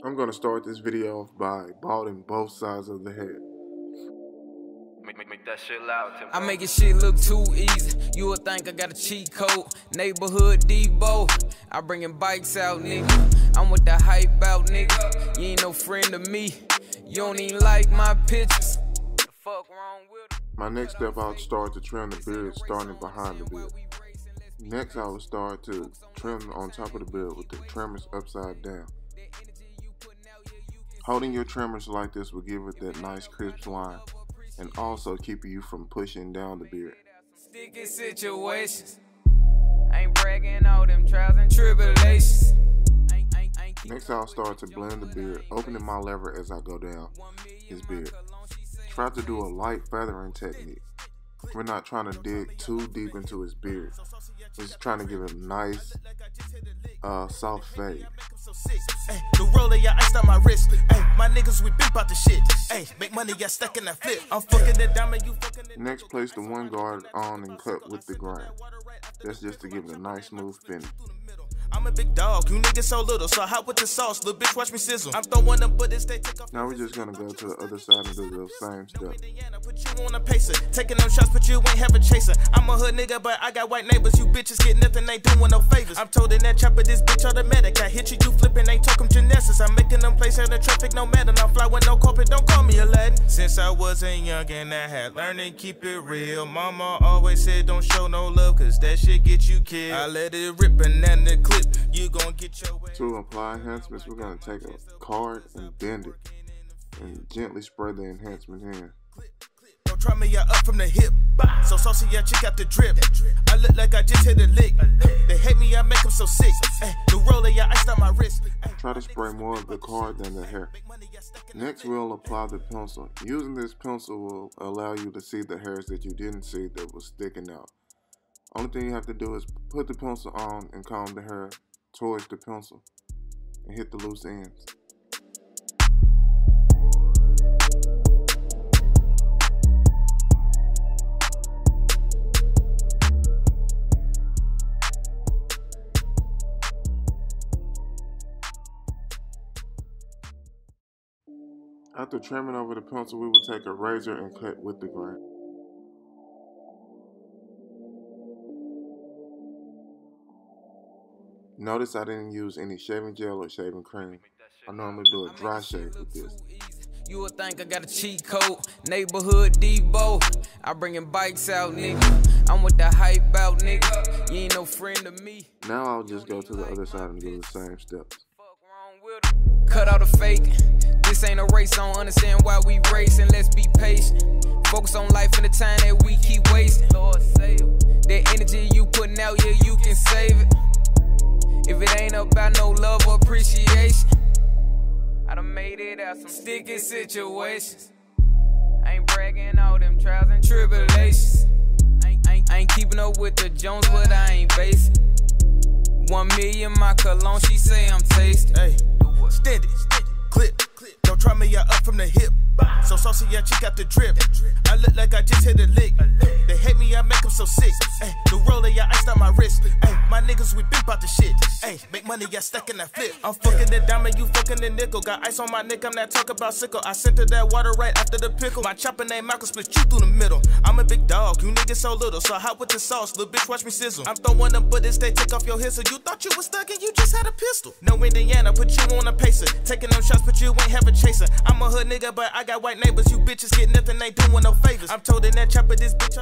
I'm going to start this video off by balding both sides of the head. Make that shit loud, Tim. I make it shit look too easy. You would think I got a cheat code. Neighborhood Debo. I bringin' bikes out, nigga. I'm with the hype out, nigga. You ain't no friend to me. You don't even like my pictures. The fuck wrong with it? My next step, I'll start to trim the beard starting behind the beard. Next, I will start to trim on top of the beard with the trimmers upside down. Holding your trimmers like this will give it that nice crisp line and also keep you from pushing down the beard. Sticky situations. Ain't bragging all them trials and tribulations. Next, I'll start to blend the beard, opening my lever as I go down his beard. Try to do a light feathering technique. We're not trying to dig too deep into his beard. We're just trying to give it a nice, soft fade. The roller, yeah, iced on my wrist. Ay, my niggas, we been about the shit. Ay, make money, yeah, stuck in that flip. I'm fucking the diamond, you fucking the... Next, place the one guard on and cut with the grain. That's just to give it a nice smooth finish. I'm a big dog, you niggas so little, so hot with the sauce, little bitch watch me sizzle. I'm throwing them bullets, they take off. Now we're just gonna go to the other side and do the same step. Put you on a pacer, taking them shots, but you ain't have a chaser. I'm a hood nigga, but I got white neighbors. You bitches get nothing, ain't doing no favors. I'm told in that chopper, this bitch automatic. I hit you, you flipping, ain't talking Genesis. I'm making them place in the traffic, no matter. I'm fly with no carpet, don't call me a lad. Since I wasn't young and I had learned to keep it real. Mama always said don't show no love, cause that shit get you killed. I let it rip and then the clip, you gon' get your way. To apply enhancements, we're gonna take a card and bend it and gently spread the enhancement in. Don't try me up from the hip. So saucy, yeah, check out the drip. I look like I just hit a lick. They hate me, I make them so sick. The roller, yeah, iced on my wrist. Try to spray more of the card than the hair. Next, we'll apply the pencil. Using this pencil will allow you to see the hairs that you didn't see that was sticking out. Only thing you have to do is put the pencil on and comb the hair towards the pencil and hit the loose ends. After trimming over the pencil, we will take a razor and cut with the grain. Notice I didn't use any shaving gel or shaving cream. I normally do a dry shave with this. You would think I got a cheat code. Neighborhood Debo. I bringin' bikes out, nigga. I'm with the hype out, nigga. You ain't no friend to me. Now I'll just go to the other side and do the same steps. Cut out a fake. This ain't a race, I don't understand why we racing. Let's be patient. Focus on life and the time that we keep wasting. Lord save it. That energy you putting out, yeah, you can save it. If it ain't about no love or appreciation, I done made it out some sticky situations. Ain't bragging all them trials and tribulations. Ain't keeping up with the Jones, but I ain't basic. 1 million my cologne, she say I'm tasty. Hey, steady, clip. Don't try me up from the hip. So saucy, yeah, check out the drip. I look like I just hit a lick. They hate me, I make them so sick. Ay, the roller, yeah, iced on my wrist. Ay, my niggas, we been about the shit. Ay, make money, yeah, stuck in that flip. I'm fucking the diamond, you fucking the nickel. Got ice on my neck, I'm not talking about sickle. I sent her that water right after the pickle. My chopper name Malcolm split you through the middle. I'm a big dog, you niggas so little, so hot with the sauce. Little bitch, watch me sizzle. I'm throwing them bullets, they take off your hair, so you thought you was stuck and you just had a pistol. No Indiana, put you on a pacer. Taking them shots, but you ain't have a chaser. I'm a hood nigga, but I got white neighbors. You bitches get nothing, ain't doing no favors. I'm told in that chopper, this bitch